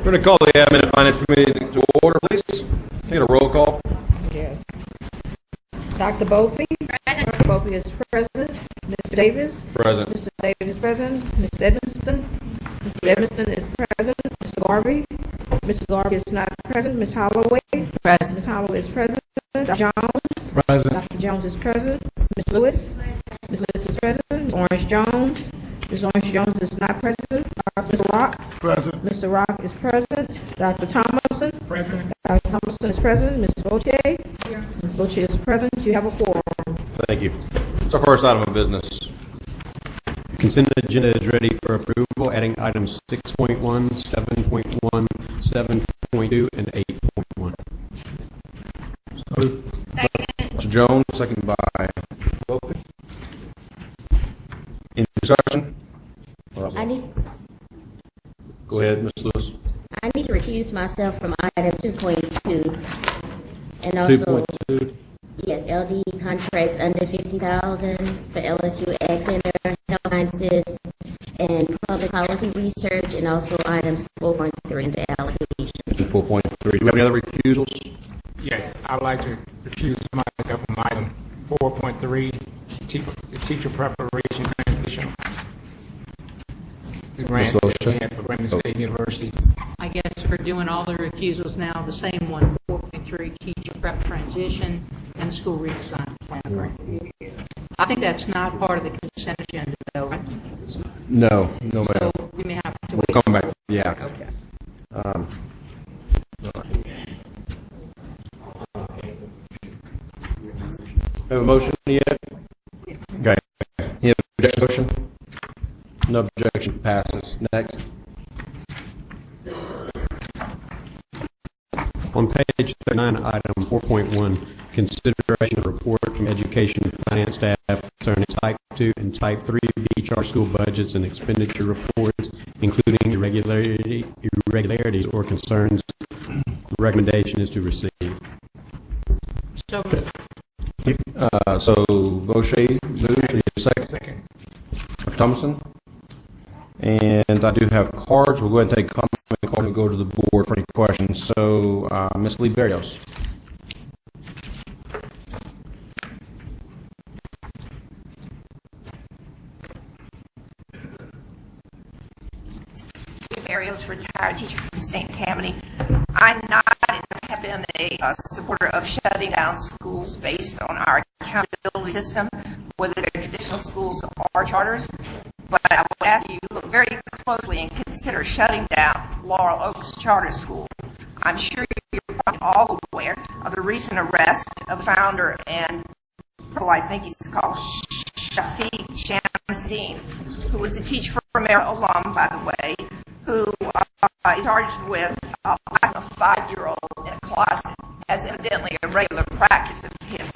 We're going to call the Admin and Finance Committee to order, please. Can I get a roll call? Yes. Dr. Bophy. Present. Dr. Bophy is present. Mr. Davis. Present. Mr. Davis is present. Ms. Edmiston. Mr. Edmiston is present. Mr. Garvey. Mr. Garvey is not present. Ms. Holloway. Present. Ms. Holloway is present. Dr. Jones. Present. Dr. Jones is present. Ms. Lewis. Ms. Lewis is present. Ms. Orange Jones. Ms. Orange Jones is not present. Mr. Rock. Present. Mr. Rock is present. Dr. Thomason. Present. Dr. Thomason is present. Ms. Vautier. Here. Ms. Vautier is present. You have a quorum. Thank you. It's our first item of business. Consent agenda is ready for approval, adding items 6.1, 7.1, 7.2, and 8.1. Mr. Jones, second by Bophy. Any discussion? Go ahead, Ms. Lewis. I need to recuse myself from item 2.2, and also 2.2. yes, LD contracts under 50,000 for LSU Ag Center, Health Sciences, and Public Policy Research, and also items 4.3 in the allocations. 4.3. Do we have any other recusals? Yes, I'd like to recuse myself from item 4.3, teacher preparation transition. The grant that we have for Grambling State University. I guess we're doing all the recusals now, the same one, 4.3, teacher prep transition, and school redesign plan grant. I think that's not part of the consent agenda, though, right? No, ma'am. So we may have to wait. We'll come back. Yeah. Okay. Have a motion yet? Okay. You have an objection motion? No objection. Passes. Next. On page 39, item 4.1, consideration of report from education and finance staff concerning type 2 and type 3 BHR school budgets and expenditure reports, including irregularities or concerns. The recommendation is to receive. So So Boucher moved. Need a second? Second. Dr. Thomason. And I do have cards. We'll go ahead and take comment card and go to the board for any questions. So, Ms. Lee Berrios. Berrios, retired teacher from St. Tammany. I'm not and have been a supporter of shutting down schools based on our accountability system, whether they're traditional schools or charters. But I would ask you to look very closely and consider shutting down Laurel Oaks Charter School. I'm sure you're probably all aware of the recent arrest of the founder and I think he's called Shafiq Shamsuddin, who was a teacher from Maryland alum, by the way, who is charged with a 5-year-old in a closet, as evidently a regular practice of his.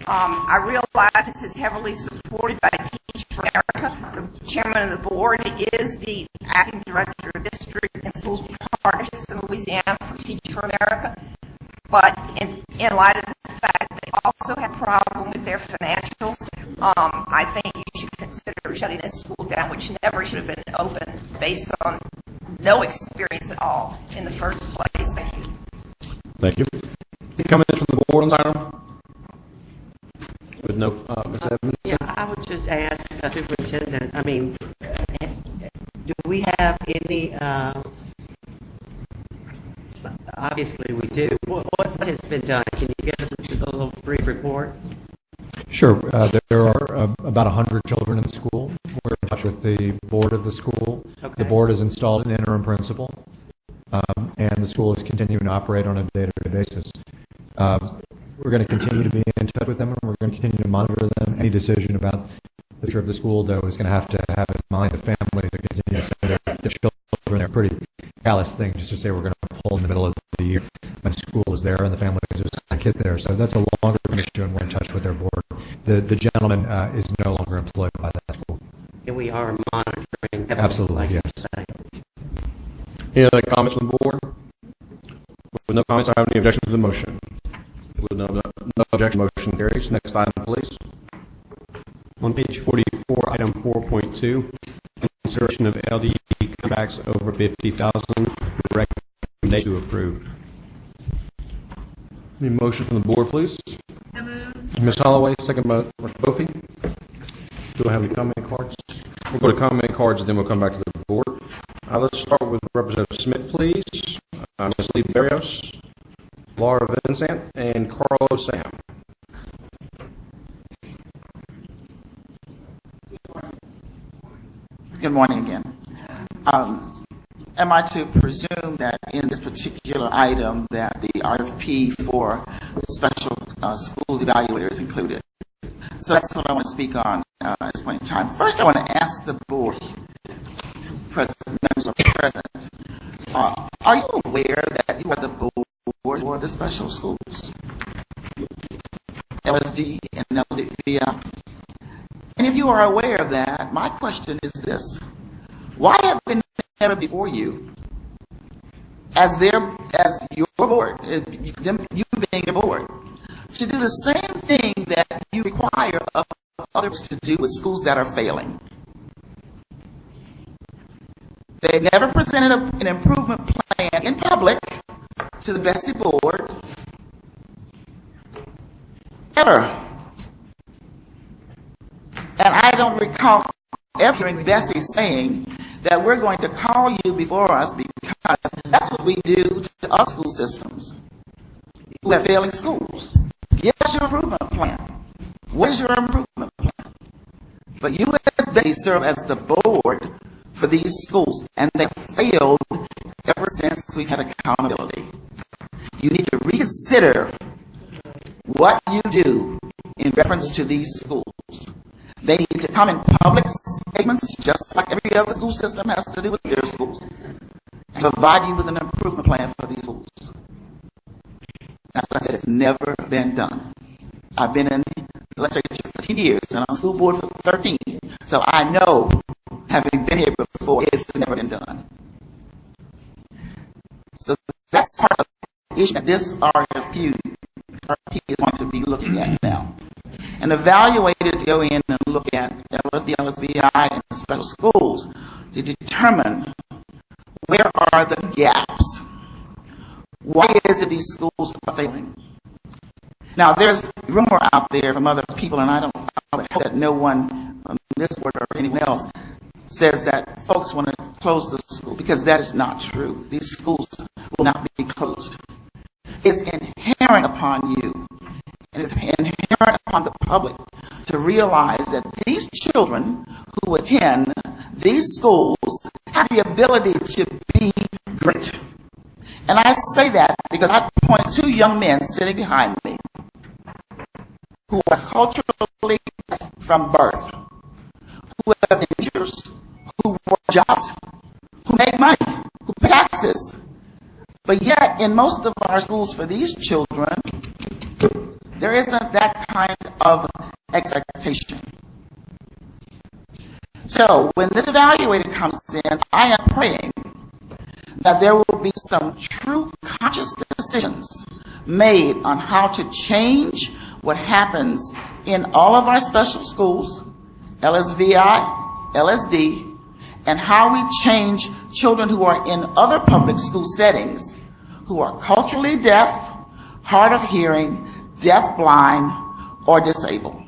I realize this is heavily supported by Teach for America. The chairman of the board is the acting director of district and schools partnerships in Louisiana for Teach for America. But in light of the fact that they also have a problem with their financials, I think you should consider shutting this school down, which never should have been open based on no experience at all in the first place. Thank you. Thank you. Any comments from the board on this item? With no, Ms. Evans? Yeah, I would just ask Superintendent, do we have any, obviously we do, what has been done? Can you give us a little brief report? Sure. There are about 100 children in the school. We're in touch with the board of the school. Okay. The board has installed an interim principal, and the school is continuing to operate on a day-to-day basis. We're going to continue to be in touch with them, and we're going to continue to monitor them. Any decision about the future of the school, though, is going to have in mind the families that continue to send their children. They're a pretty callous thing just to say we're going to pull in the middle of the year when school is there and the families just send kids there. So that's a longer issue, and we're in touch with their board. The gentleman is no longer employed by that school. And we are monitoring. Absolutely, like yes. you say. Any other comments from the board? With no comments, I have any objection to the motion. With no objection, motion carries. Next item, please. On page 44, item 4.2, consideration of LDE contracts over 50,000. Recommendation to approve. Need a motion from the board, please? So moved. Ms. Holloway, second by Mr. Bofi. Do I have any comment cards? We'll go to comment cards, and then we'll come back to the board. Let's start with Representative Smith, please. Ms. Lee Barrios, Laura Vincent, and Carlos Sam. Good morning again. Am I to presume that in this particular item that the RFP for special schools evaluator is included? So that's what I want to speak on at this point in time. First, I want to ask the board, members of the president, are you aware that you are the board for the special schools? LSD and LDVI? And if you are aware of that, my question is this: why have they never before you, as your board, you being your board, to do the same thing that you require of others to do with schools that are failing? They never presented an improvement plan in public to the BESE board, ever. And I don't recall ever hearing BESE saying that we're going to call you before us because that's what we do to other school systems who have failing schools. Give us your improvement plan. What is your improvement plan? But you as BESE serve as the board for these schools, and they failed ever since we've had accountability. You need to reconsider what you do in reference to these schools. They need to come in public statements, just like every other school system has to do with their schools, and provide you with an improvement plan for these schools. As I said, it's never been done. I've been in the legislature for 15 years, and on the school board for 13, so I know, having been here before, it's never been done. So that's part of the issue that this RFP is going to be looking at now. And evaluators go in and look at LSD, LSVI, and special schools to determine where are the gaps. Why is it these schools are failing? Now, there's rumor out there from other people, and I would hope that no one on this board or anyone else says that folks want to close the school, because that is not true. These schools will not be closed. It's inherent upon you, and it's inherent upon the public to realize that these children who attend these schools have the ability to be great. And I say that because I point two young men sitting behind me who are culturally deaf from birth, who have teachers, who work jobs, who make money, who pay taxes. But yet, in most of our schools for these children, there isn't that kind of expectation. So, when this evaluator comes in, I am praying that there will be some true conscious decisions made on how to change what happens in all of our special schools, LSVI, LSD, and how we change children who are in other public school settings who are culturally deaf, hard of hearing, deaf, blind, or disabled.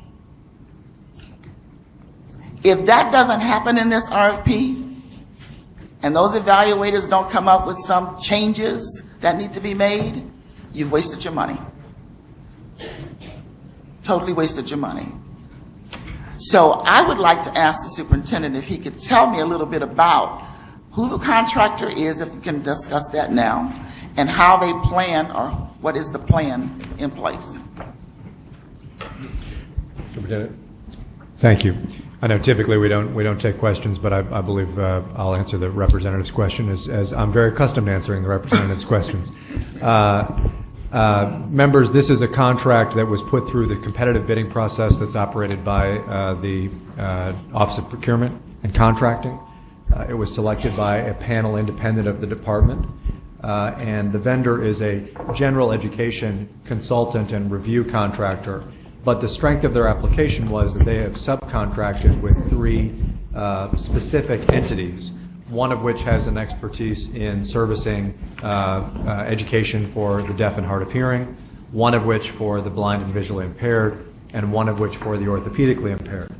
If that doesn't happen in this RFP, and those evaluators don't come up with some changes that need to be made, you've wasted your money. Totally wasted your money. So I would like to ask the superintendent if he could tell me a little bit about who the contractor is, if we can discuss that now, and how they plan, or what is the plan in place. Superintendent. Thank you. I know typically we don't take questions, but I believe I'll answer the representative's question as I'm very accustomed to answering the representative's questions. Members, this is a contract that was put through the competitive bidding process that's operated by the Office of Procurement and Contracting. It was selected by a panel independent of the department, and the vendor is a general education consultant and review contractor. But the strength of their application was that they have subcontracted with 3 specific entities, one of which has an expertise in servicing education for the deaf and hard of hearing, one of which for the blind and visually impaired, and one of which for the orthopedically impaired.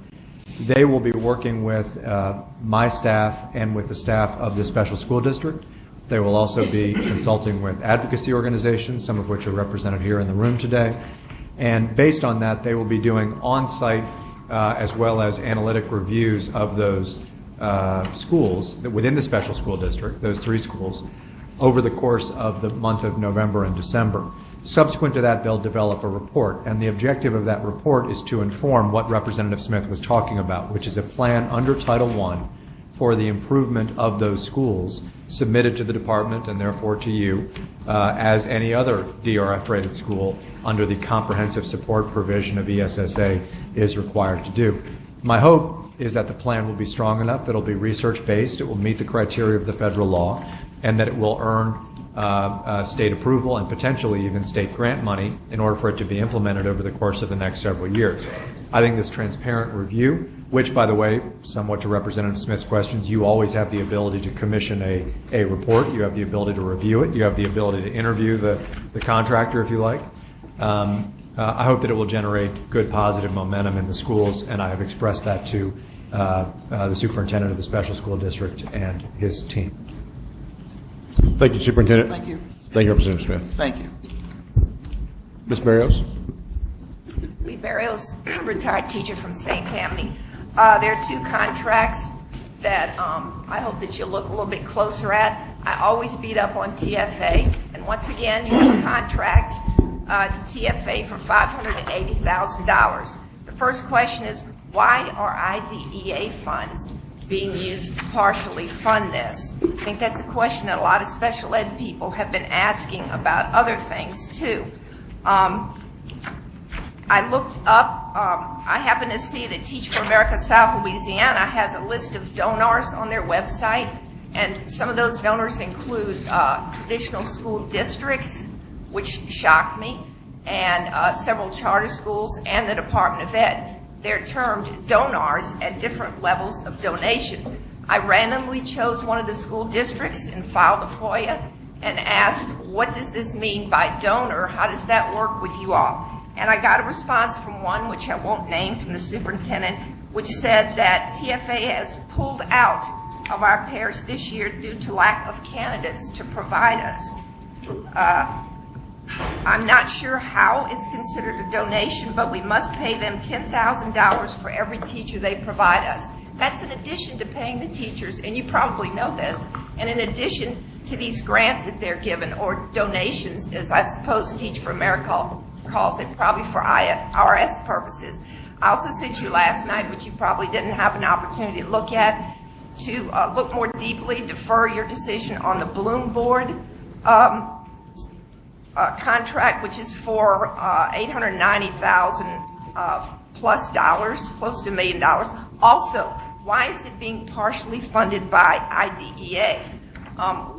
They will be working with my staff and with the staff of the special school district. They will also be consulting with advocacy organizations, some of which are represented here in the room today. And based on that, they will be doing on-site as well as analytic reviews of those schools within the special school district, those 3 schools, over the course of the month of November and December. Subsequent to that, they'll develop a report, and the objective of that report is to inform what Representative Smith was talking about, which is a plan under Title I for the improvement of those schools submitted to the department and therefore to you as any other DRF-rated school under the comprehensive support provision of ESSA is required to do. My hope is that the plan will be strong enough, that it will be research-based, it will meet the criteria of the federal law, and that it will earn state approval and potentially even state grant money in order for it to be implemented over the course of the next several years. I think this transparent review, which, by the way, somewhat to Representative Smith's questions, you always have the ability to commission a report. You have the ability to review it. You have the ability to interview the contractor, if you like. I hope that it will generate good, positive momentum in the schools, and I have expressed that to the superintendent of the special school district and his team. Thank you, Superintendent. Thank you. Thank you, Representative Smith. Thank you. Ms. Barrios? Lee Barrios, retired teacher from St. Tammany. There are 2 contracts that I hope that you'll look a little bit closer at. I always beat up on TFA, and once again, you have a contract to TFA for $580,000. The first question is, why are IDEA funds being used to partially fund this? I think that's a question that a lot of special ed people have been asking about other things too. I looked up, I happen to see that Teach for America South Louisiana has a list of donors on their website, and some of those donors include traditional school districts, which shocked me, and several charter schools and the Department of Ed. They're termed donors at different levels of donation. I randomly chose one of the school districts and filed a FOIA and asked, what does this mean by donor? How does that work with you all? And I got a response from one, which I won't name, from the superintendent, which said that TFA has pulled out of our pairs this year due to lack of candidates to provide us. I'm not sure how it's considered a donation, but we must pay them $10,000 for every teacher they provide us. That's in addition to paying the teachers, and you probably know this, and in addition to these grants that they're given, or donations, as I suppose Teach for America calls it, probably for IRS purposes. I also sent you last night, which you probably didn't have an opportunity to look at, to look more deeply, defer your decision on the Bloom Board contract, which is for $890,000 plus dollars, close to $1 million. Also, why is it being partially funded by IDEA?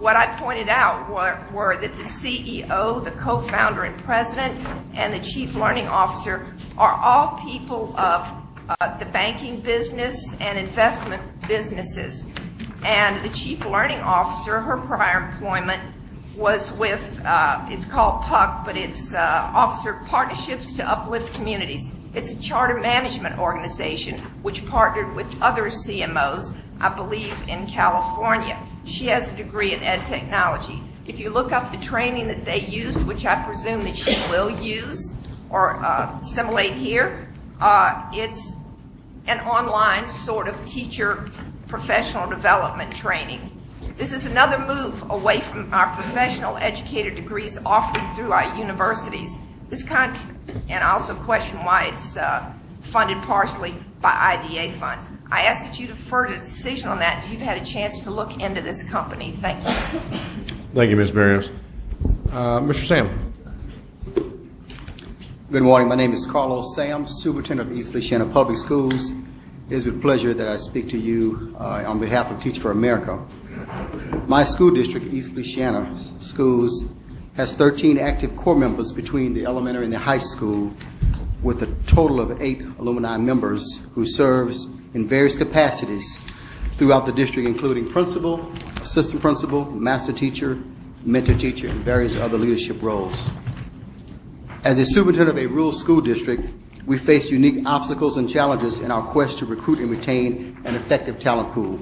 What I pointed out were that the CEO, the co-founder and president, and the chief learning officer are all people of the banking business and investment businesses. And the chief learning officer, her prior employment was with, it's called PUC, but it's Officer Partnerships to Uplift Communities. It's a charter management organization which partnered with other CMOs, I believe, in California. She has a degree in ed technology. If you look up the training that they used, which I presume that she will use or assimilate here, it's an online sort of teacher professional development training. This is another move away from our professional educator degrees offered through our universities. This contract, and I also question why it's funded partially by IDA funds. I ask that you defer the decision on that until you've had a chance to look into this company. Thank you. Thank you, Ms. Barrios. Mr. Sam. Good morning. My name is Carlos Sam, Superintendent of East Feliciana Public Schools. It is with pleasure that I speak to you on behalf of Teach for America. My school district, East Feliciana Schools, has 13 active core members between the elementary and the high school, with a total of 8 alumni members who serves in various capacities throughout the district, including principal, assistant principal, master teacher, mentor teacher, and various other leadership roles. As a superintendent of a rural school district, we face unique obstacles and challenges in our quest to recruit and retain an effective talent pool.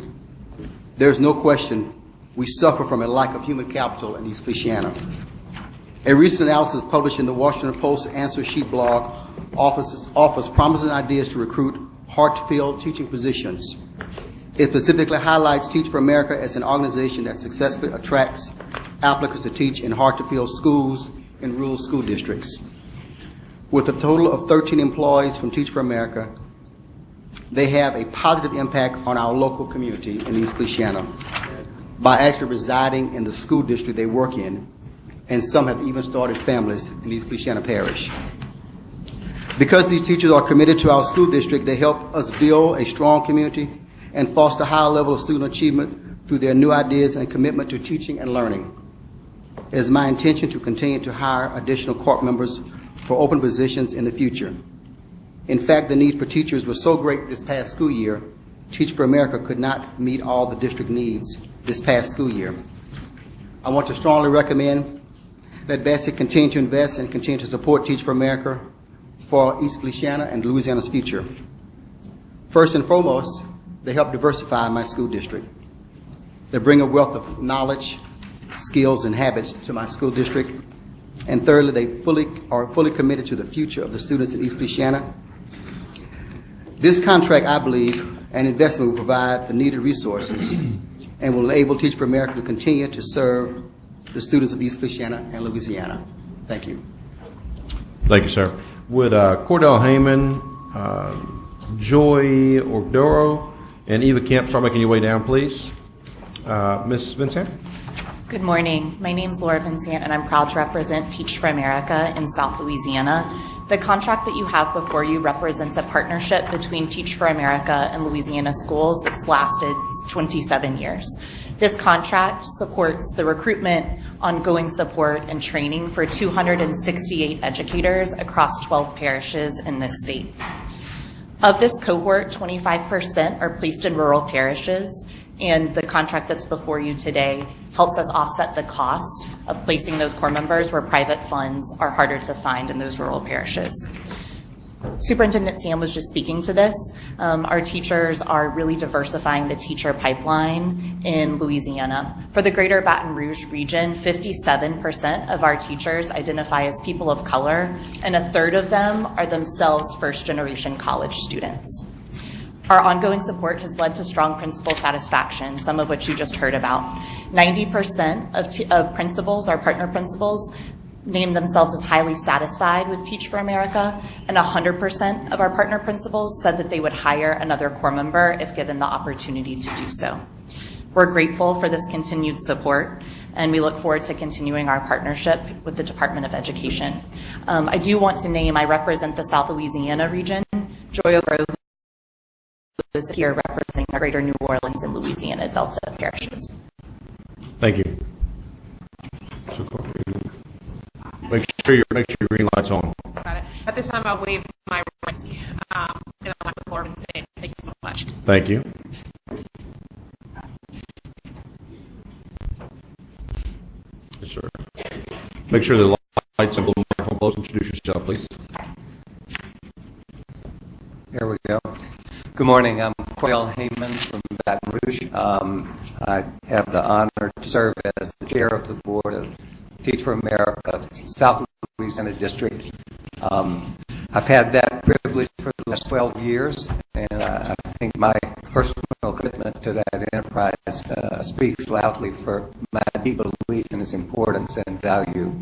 There's no question we suffer from a lack of human capital in East Feliciana. A recent analysis published in the Washington Post Answer Sheet blog offers promising ideas to recruit hard-to-fill teaching positions. It specifically highlights Teach for America as an organization that successfully attracts applicants to teach in hard-to-fill schools in rural school districts. With a total of 13 employees from Teach for America, they have a positive impact on our local community in East Feliciana by actually residing in the school district they work in, and some have even started families in East Feliciana Parish. Because these teachers are committed to our school district, they help us build a strong community and foster a high level of student achievement through their new ideas and commitment to teaching and learning. It is my intention to continue to hire additional court members for open positions in the future. In fact, the need for teachers was so great this past school year, Teach for America could not meet all the district needs this past school year. I want to strongly recommend that BESE continue to invest and continue to support Teach for America for East Feliciana and Louisiana's future. First and foremost, they help diversify my school district. They bring a wealth of knowledge, skills, and habits to my school district. And thirdly, they are fully committed to the future of the students in East Feliciana. This contract, I believe, and investment will provide the needed resources and will enable Teach for America to continue to serve the students of East Feliciana and Louisiana. Thank you. Thank you, sir. Would Cordell Heyman, Joy Ordoro, and Eva Kemp start making your way down, please? Ms. Vincent? Good morning. My name is Laura Vincent, and I'm proud to represent Teach for America in South Louisiana. The contract that you have before you represents a partnership between Teach for America and Louisiana schools that's lasted 27 years. This contract supports the recruitment, ongoing support, and training for 268 educators across 12 parishes in this state. Of this cohort, 25% are placed in rural parishes, and the contract that's before you today helps us offset the cost of placing those corps members where private funds are harder to find in those rural parishes. Superintendent Sam was just speaking to this. Our teachers are really diversifying the teacher pipeline in Louisiana. For the greater Baton Rouge region, 57% of our teachers identify as people of color, and a third of them are themselves first-generation college students. Our ongoing support has led to strong principal satisfaction, some of which you just heard about. 90% of principals, our partner principals, name themselves as highly satisfied with Teach for America, and 100% of our partner principals said that they would hire another corps member if given the opportunity to do so. We're grateful for this continued support, and we look forward to continuing our partnership with the Department of Education. I do want to name, I represent the South Louisiana region. Joy O'Grove is here representing the greater New Orleans and Louisiana Delta parishes. Thank you. Make sure your green light's on. Got it. At this time, I'll waive my rights, and I'll have the floor and say thank you so much. Thank you. Yes, sir. Make sure the lights and microphone close. Introduce yourself, please. There we go. Good morning. I'm Cordell Heyman from Baton Rouge. I have the honor to serve as the chair of the board of Teach for America, South Louisiana District. I've had that privilege for the last 12 years, and I think my personal commitment to that enterprise speaks loudly for my deep belief in its importance and value.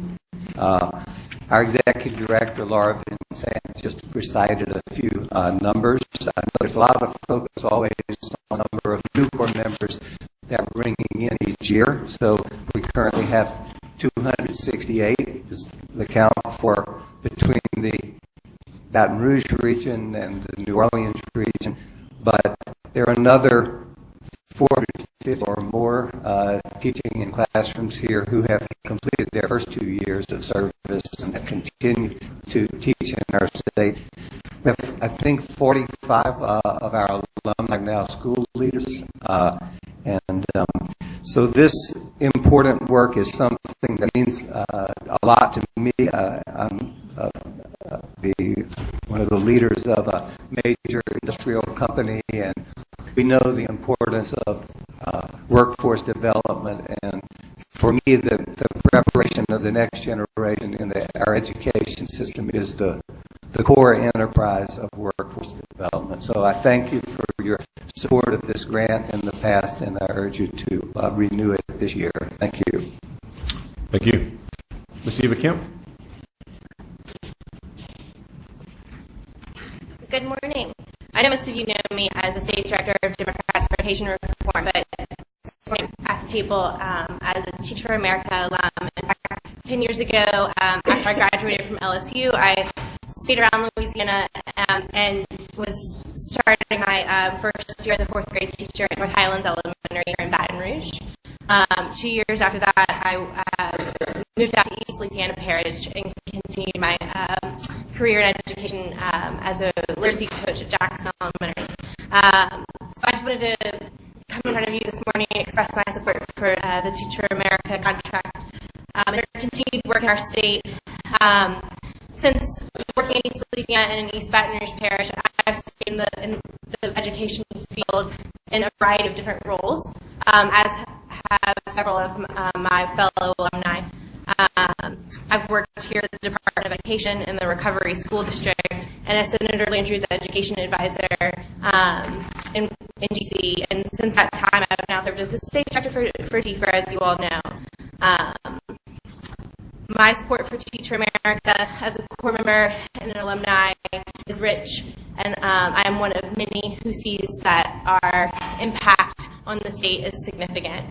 Our executive director, Laura Vincent, just recited a few numbers. I know there's a lot of focus always on the number of new corps members that we're bringing in each year. So we currently have 268 is the count for between the Baton Rouge region and the New Orleans region. But there are another 450 or more teaching in classrooms here who have completed their first 2 years of service and have continued to teach in our state. We have, I think, 45 of our alumni, now school leaders. So this important work is something that means a lot to me. I'm one of the leaders of a major industrial company, and we know the importance of workforce development. And for me, the preparation of the next generation in our education system is the core enterprise of workforce development. So I thank you for your support of this grant in the past, and I urge you to renew it this year. Thank you. Thank you. Ms. Eva Kemp. Good morning. I know most of you know me as the State Director of Democrats for Education Reform, but at the table as a Teach for America alum. In fact, 10 years ago, after I graduated from LSU, I stayed around Louisiana and was starting my first year as a fourth grade teacher at North Highlands Elementary here in Baton Rouge. 2 years after that, I moved out to East Louisiana Parish and continued my career in education as a literacy coach at Jackson Elementary. So I just wanted to come in front of you this morning and express my support for the Teach for America contract and continued work in our state. Since working in East Louisiana and in East Baton Rouge Parish, I've stayed in the education field in a variety of different roles, as have several of my fellow alumni. I've worked here at the Department of Education in the Recovery School District and as Senator Landrieu's education advisor in D.C. And since that time, I've now served as the state director for TFER, as you all know. My support for Teach for America as a core member and an alumni is rich, and I am one of many who sees that our impact on the state is significant.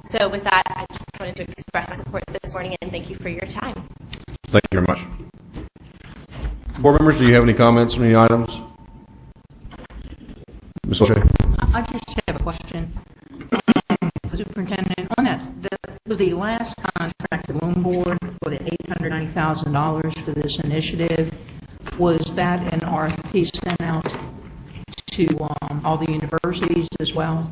So with that, I just wanted to express support this morning, and thank you for your time. Thank you very much. Board members, do you have any comments on any items? Ms. O'Shea? I just have a question. The superintendent, on that, was the last contract, the loan board for the $890,000 for this initiative, was that an RFP sent out to all the universities as well?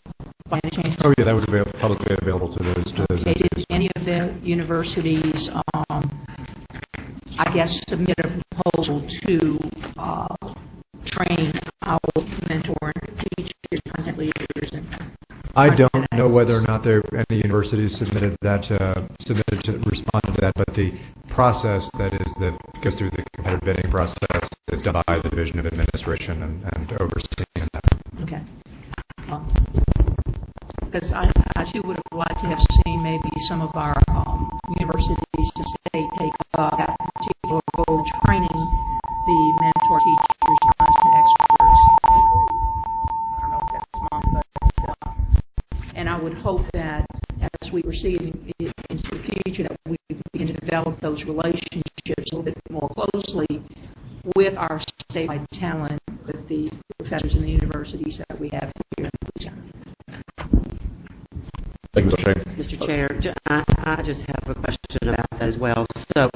By any chance? Oh, yeah, that was publicly available to those. Okay, did any of the universities, I guess, submit a proposal to train our mentor teachers, content leaders? I don't know whether or not any universities submitted to respond to that, but the process that goes through the competitive bidding process is done by the Division of Administration and overseeing that. Okay. Because I too would have liked to have seen maybe some of our universities to say take up that particular goal of training the mentor teachers and content experts. I don't know if that's small, but and I would hope that as we proceed into the future that we begin to develop those relationships a little bit more closely with our statewide talent, with the professors in the universities that we have here in Louisiana. Thank you, Mr. Chair. Mr. Chair, I just have a question about that as well. So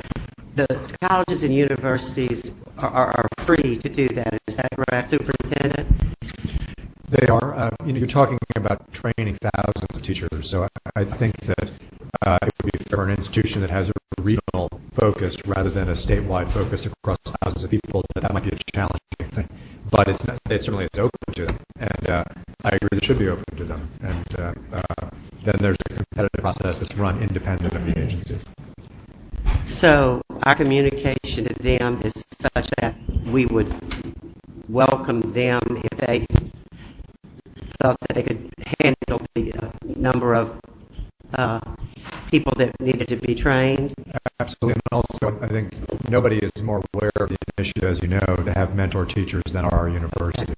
the colleges and universities are free to do that. Is that correct, Superintendent? They are. You're talking about training thousands of teachers, so I think that it would be for an institution that has a regional focus rather than a statewide focus across thousands of people that might be a challenging thing. But it certainly is open to them, and I agree that it should be open to them. And then there's a competitive process that's run independent of the agency. So our communication to them is such that we would welcome them if they felt that they could handle the number of people that needed to be trained. Absolutely. And also, I think nobody is more aware of the initiative, as you know, to have mentor teachers than our universities.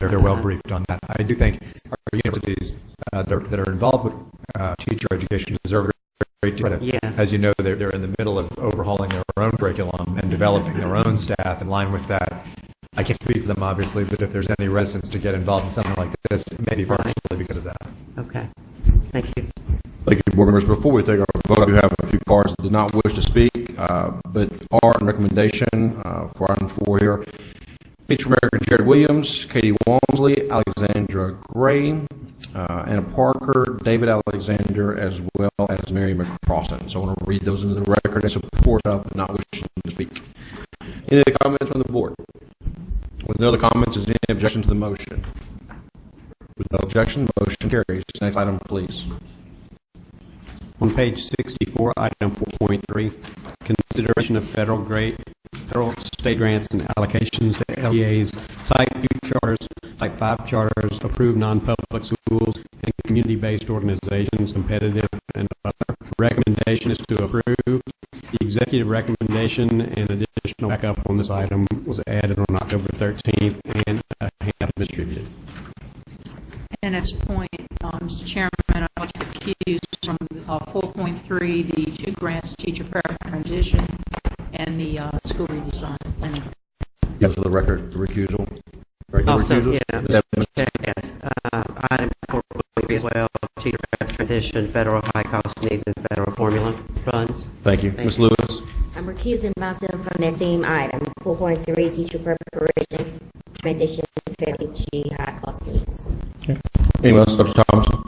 They're well briefed on that. I do think our universities that are involved with teacher education deserve great credit. Yeah. As you know, they're in the middle of overhauling their own curriculum and developing their own staff in line with that. I can't speak for them, obviously, but if there's any reticence to get involved in something like this, it may be partially because of that. Okay. Thank you. Thank you, board members. Before we take our vote, I do have a few cards that did not wish to speak, but are in recommendation for item 4 here. Teach for America, Jared Williams, Katie Walmsley, Alexandra Gray, Anna Parker, David Alexander, as well as Mary McCrossan. So I want to read those into the record in support of, but not wishing to speak. Any other comments from the board? With no other comments, is there any objection to the motion? With no objection, motion carries. Next item, please. On page 64, item 4.3, consideration of federal, state grants and allocations to LEAs, Type 2 charters, Type 5 charters, approved non-public schools, and community-based organizations, competitive and other. Recommendation is to approve. The executive recommendation and additional backup on this item was added on October 13th and handout distributed. And next point, Mr. Chairman, I'd like to accuse from 4.3 the 2 grants, teacher prep transition, and the school redesign. And Yes, for the record, the recusal. Also, recusal? yes, item 4.3 as well, teacher prep transition, federal high-cost needs, and federal formula funds. Thank you. Ms. Lewis? I'm recusing myself from that same item, 4.3, teacher preparation, transition, federal high-cost needs. Okay. Anyone else? Dr. Thompson?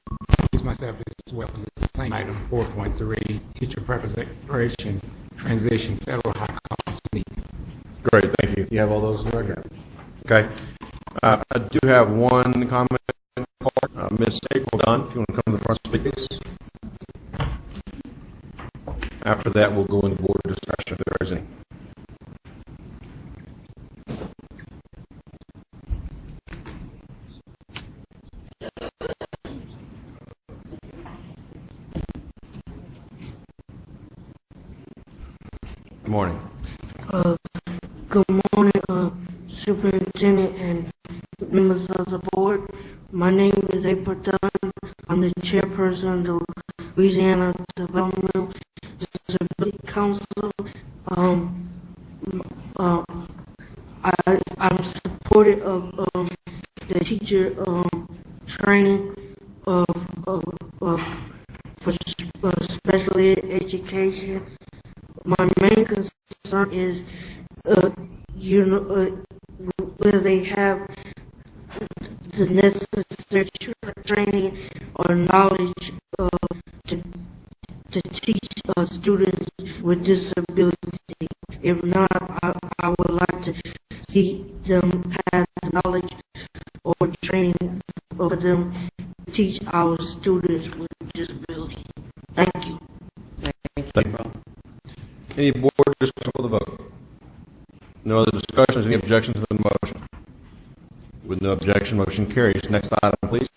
Use myself as well on the same item, 4.3, teacher preparation, transition, federal high cost needs. Great, thank you. You have all those in the record? Okay. I do have one comment card. Ms. April Dunn, if you want to come to the front, speak, please. After that, we'll go into board discussion if there is any. Good morning. Good morning, Superintendent and members of the board. My name is April Dunn. I'm the chairperson of the Louisiana Development Disability Council. I'm supportive of the teacher training for special ed education. My main concern is, whether they have the necessary training or knowledge to teach students with disability. If not, I would like to see them have knowledge or training for them to teach our students with disability. Thank you. Thank you. Any board discussion for the vote? No other discussions, any objection to the motion? With no objection, motion carries. Next item, please.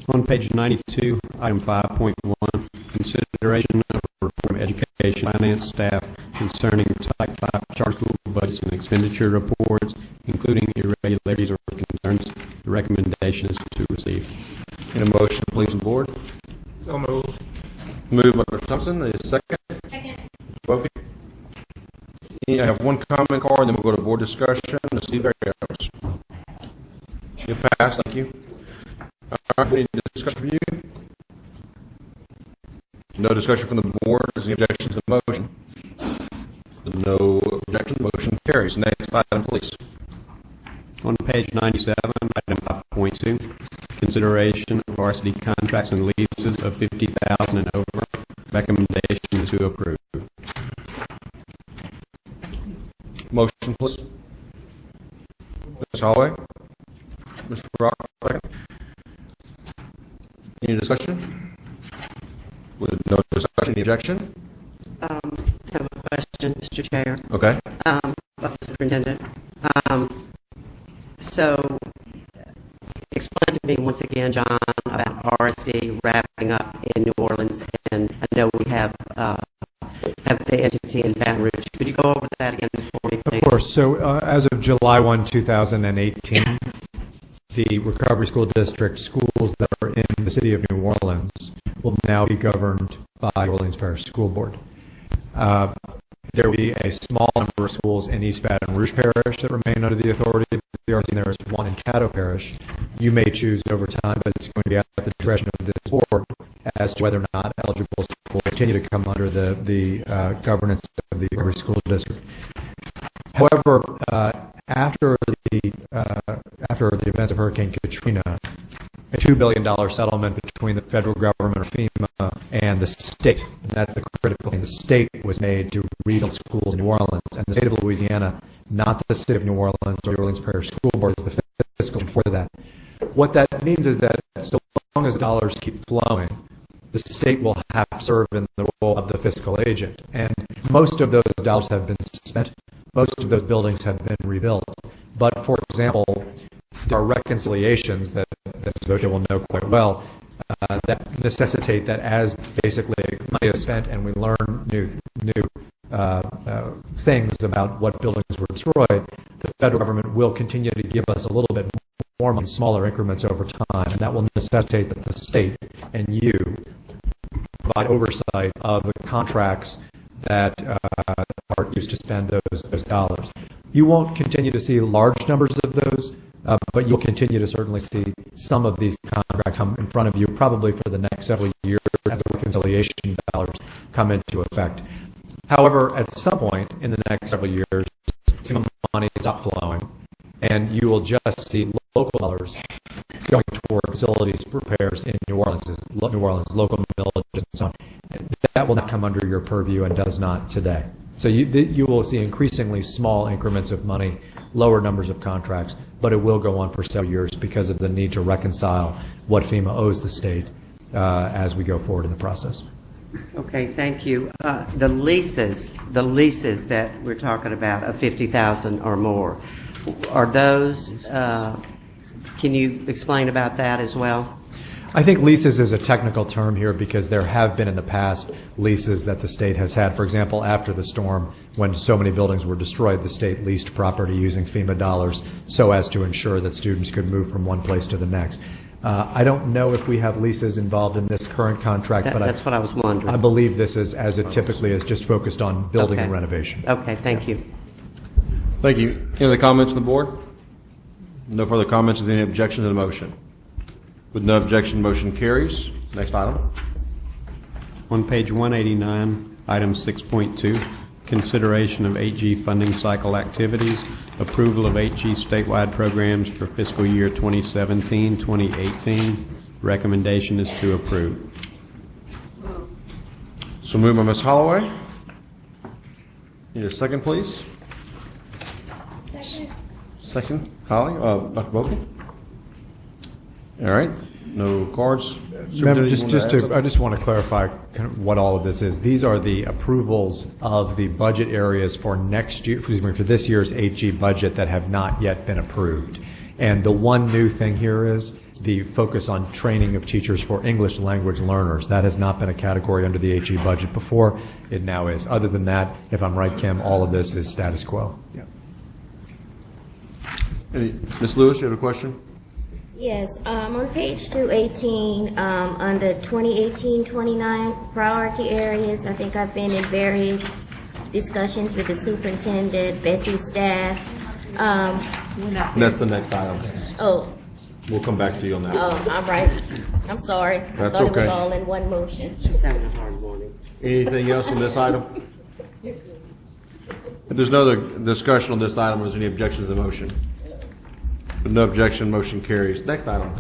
On page 92, item 5.1, consideration of reform education finance staff concerning Type 5 charter school budgets and expenditure reports, including irregularities or concerns. The recommendation is to receive. Need a motion, please, the board? So moved. Moved by Mr. Thompson. Is second? Second. Mr. Bofi? I have one comment card, then we'll go to board discussion. Ms. Barrios. You pass, thank you. All right, we need to discuss from you. No discussion from the board. Is there any objection to the motion? No objection. Motion carries. Next item, please. On page 97, item 5.2, consideration of varsity contracts and leases of $50,000 and over. Recommendation is to approve. Motion, please. Ms. Holloway? Mr. Rock? Second. Any discussion? With no discussion, any objection? I have a question, Mr. Chair. Okay. Superintendent. So, explain to me once again, John, about RSD wrapping up in New Orleans, and I know we have the entity in Baton Rouge. Could you go over that again for me, please? Of course. So, as of July 1, 2018, the Recovery School District schools that are in the city of New Orleans will now be governed by New Orleans Parish School Board. There will be a small number of schools in East Baton Rouge Parish that remain under the authority of the RC, and there is one in Caddo Parish. You may choose over time, but it's going to be at the discretion of this board as to whether or not eligible schools continue to come under the governance of the Recovery School District. However, After the events of Hurricane Katrina, a $2 billion settlement between the federal government, or FEMA, and the state. And that's the critical thing. The state was made to rebuild schools in New Orleans, and the state of Louisiana, not the city of New Orleans or the Orleans Parish School Board, is the fiscal for that. What that means is that so long as dollars keep flowing, the state will have to serve in the role of the fiscal agent. And most of those dollars have been spent. Most of those buildings have been rebuilt. But, for example, there are reconciliations that Ms. Bocha will know quite well that necessitate that as basically money is spent and we learn new things about what buildings were destroyed, the federal government will continue to give us a little bit more in smaller increments over time, and that will necessitate that the state and you provide oversight of the contracts that are used to spend those dollars. You won't continue to see large numbers of those, but you'll continue to certainly see some of these contracts come in front of you probably for the next several years as the reconciliation dollars come into effect. However, at some point in the next several years, money stops flowing, and you will just see local dollars going toward facilities repairs in New Orleans, local villages, and so on. That will not come under your purview and does not today. So you will see increasingly small increments of money, lower numbers of contracts, but it will go on for several years because of the need to reconcile what FEMA owes the state as we go forward in the process. Okay, thank you. The leases that we're talking about of $50,000 or more, are those? Can you explain about that as well? I think leases is a technical term here because there have been in the past leases that the state has had. For example, after the storm, when so many buildings were destroyed, the state leased property using FEMA dollars so as to ensure that students could move from one place to the next. I don't know if we have leases involved in this current contract, but that's what I was wondering. I believe this is, as it typically is, just focused on building and renovation. Okay, thank you. Thank you. Any other comments on the board? No further comments. Is there any objection to the motion? With no objection, motion carries. Next item. On page 189, item 6.2, consideration of 8G funding cycle activities, approval of 8G statewide programs for fiscal year 2017-2018. Recommendation is to approve. So moved by Ms. Holloway. Need a second, please? Second, Holly, Dr. Bolte. All right, no cards. I just want to clarify kind of what all of this is. These are the approvals of the budget areas for next year, for this year's 8G budget that have not yet been approved. And the one new thing here is the focus on training of teachers for English language learners. That has not been a category under the 8G budget before. It now is. Other than that, if I'm right, Kim, all of this is status quo. Yeah. Ms. Lewis, you have a question? Yes, on page 218, under 2018-29 priority areas, I think I've been in various discussions with the superintendent, BESE staff. That's the next item. Oh. We'll come back to you on that. Oh, all right. I'm sorry. That's I thought okay. it was all in one motion. She's having a hard morning. Anything else on this item? If there's no other discussion on this item, is there any objection to the motion? With no objection, motion carries. Next item.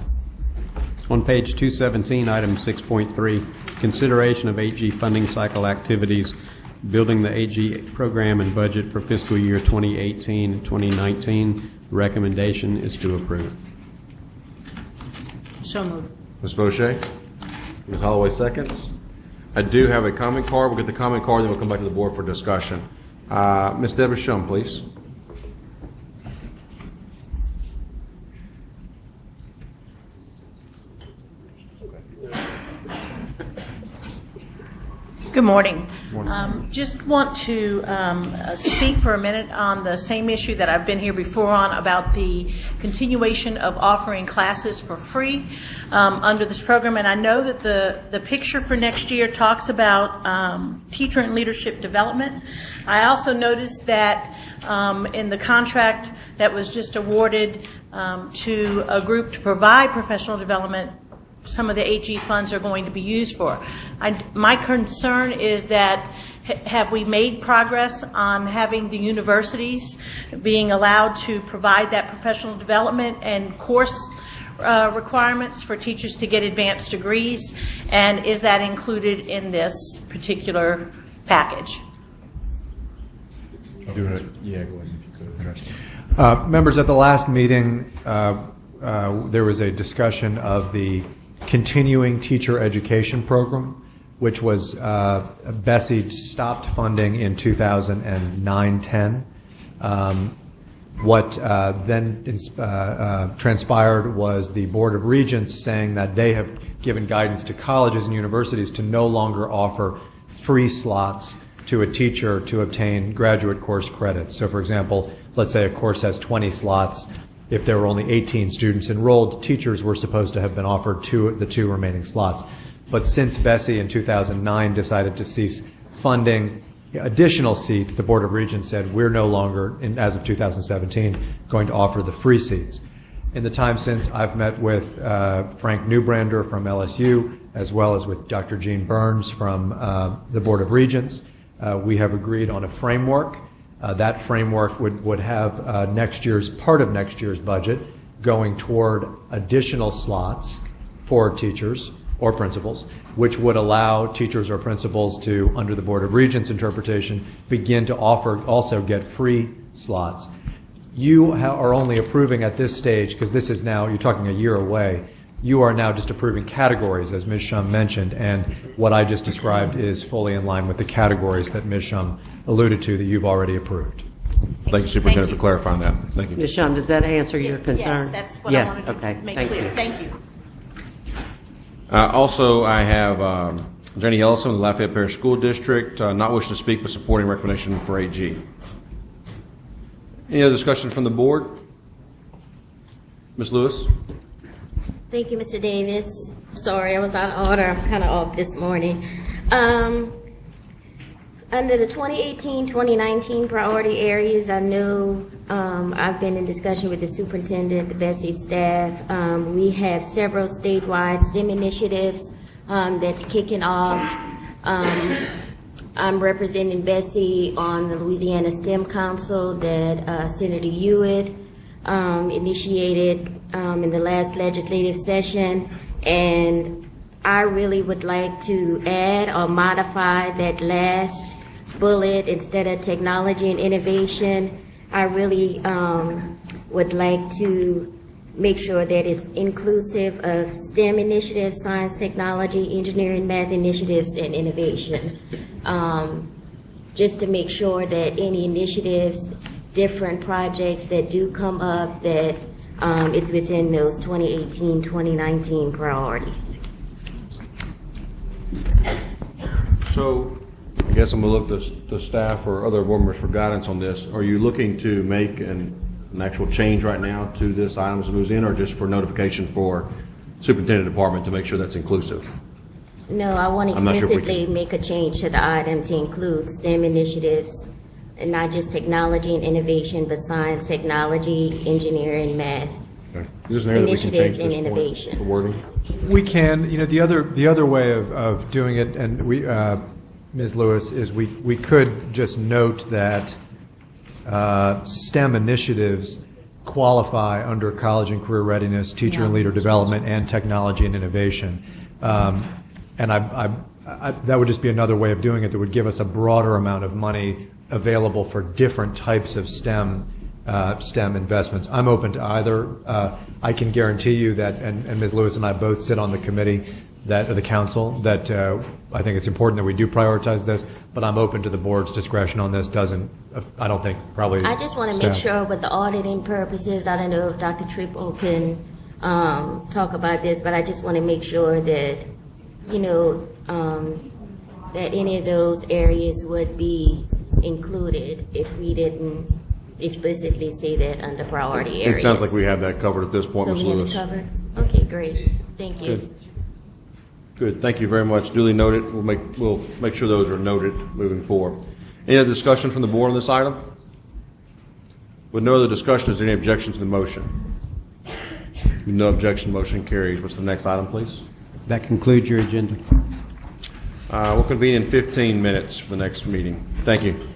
On page 217, item 6.3, consideration of 8G funding cycle activities, building the 8G program and budget for fiscal year 2018 and 2019. Recommendation is to approve. So moved. Ms. Boucher? Ms. Holloway seconds. I do have a comment card. We'll get the comment card, then we'll come back to the board for discussion. Ms. Deborah Shum, please. Good morning. Just want to speak for a minute on the same issue that I've been here before on about the continuation of offering classes for free under this program. And I know that the picture for next year talks about teacher and leadership development. I also noticed that in the contract that was just awarded to a group to provide professional development, some of the 8G funds are going to be used for. My concern is that have we made progress on having the universities being allowed to provide that professional development and course requirements for teachers to get advanced degrees? And is that included in this particular package? Yeah, go ahead if you could. Members, at the last meeting, there was a discussion of the continuing teacher education program, which was BESE stopped funding in 2009-10. What then transpired was the Board of Regents saying that they have given guidance to colleges and universities to no longer offer free slots to a teacher to obtain graduate course credits. So, for example, let's say a course has 20 slots. If there were only 18 students enrolled, teachers were supposed to have been offered the two remaining slots. But since BESE in 2009 decided to cease funding additional seats, the Board of Regents said we're no longer, as of 2017, going to offer the free seats. In the time since, I've met with Frank Newbrander from LSU, as well as with Dr. Gene Burns from the Board of Regents. We have agreed on a framework. That framework would have part of next year's budget going toward additional slots for teachers or principals, which would allow teachers or principals to, under the Board of Regents interpretation, begin to also get free slots. You are only approving at this stage, because this is now, you're talking a year away, you are now just approving categories, as Ms. Shum mentioned, and what I just described is fully in line with the categories that Ms. Shum alluded to that you've already approved. Thank you, Superintendent, for clarifying that. Thank you. Ms. Shum, does that answer your concern? Yes, that's what I wanted to make clear. Thank you. Also, I have Jenny Ellison of the Lafayette Parish School District, not wishing to speak, but supporting recommendation for AG. Any other discussion from the board? Ms. Lewis? Thank you, Mr. Davis. Sorry, I was out of order. I'm kind of off this morning. Under the 2018-2019 priority areas, I know I've been in discussion with the superintendent, the BESE staff. We have several statewide STEM initiatives that's kicking off. I'm representing BESE on the Louisiana STEM Council that Senator Hewitt initiated in the last legislative session, and I really would like to add or modify that last bullet. Instead of technology and innovation, I really would like to make sure that it's inclusive of STEM initiatives, science, technology, engineering, math initiatives, and innovation. Just to make sure that any initiatives, different projects that do come up, that it's within those 2018-2019 priorities. So, I guess I'm going to look to staff or other board members for guidance on this. Are you looking to make an actual change right now to this item as it moves in, or just for notification for superintendent department to make sure that's inclusive? No, I want to explicitly make a change to the item to include STEM initiatives, and not just technology and innovation, but science, technology, engineering, math. Okay. Initiatives and innovation. The wording? We can. You know, the other way of doing it, and we, Ms. Lewis, is we could just note that STEM initiatives qualify under college and career readiness, teacher and leader development, and technology and innovation. And that would just be another way of doing it that would give us a broader amount of money available for different types of STEM investments. I'm open to either. I can guarantee you that, and Ms. Lewis and I both sit on the committee, the council, that I think it's important that we do prioritize this, but I'm open to the board's discretion on this. I don't think probably. I just want to make sure with the auditing purposes, I don't know if Dr. Triple can talk about this, but I just want to make sure that, you know, that any of those areas would be included if we didn't explicitly say that under priority areas. It sounds like we have that covered at this point, Ms. Lewis. So we have it covered? Okay, great. Thank you. Good. Thank you very much. Duly noted. We'll make sure those are noted moving forward. Any other discussion from the board on this item? With no other discussion, is there any objection to the motion? With no objection, motion carries. What's the next item, please? That concludes your agenda. We'll convene in 15 minutes for the next meeting. Thank you.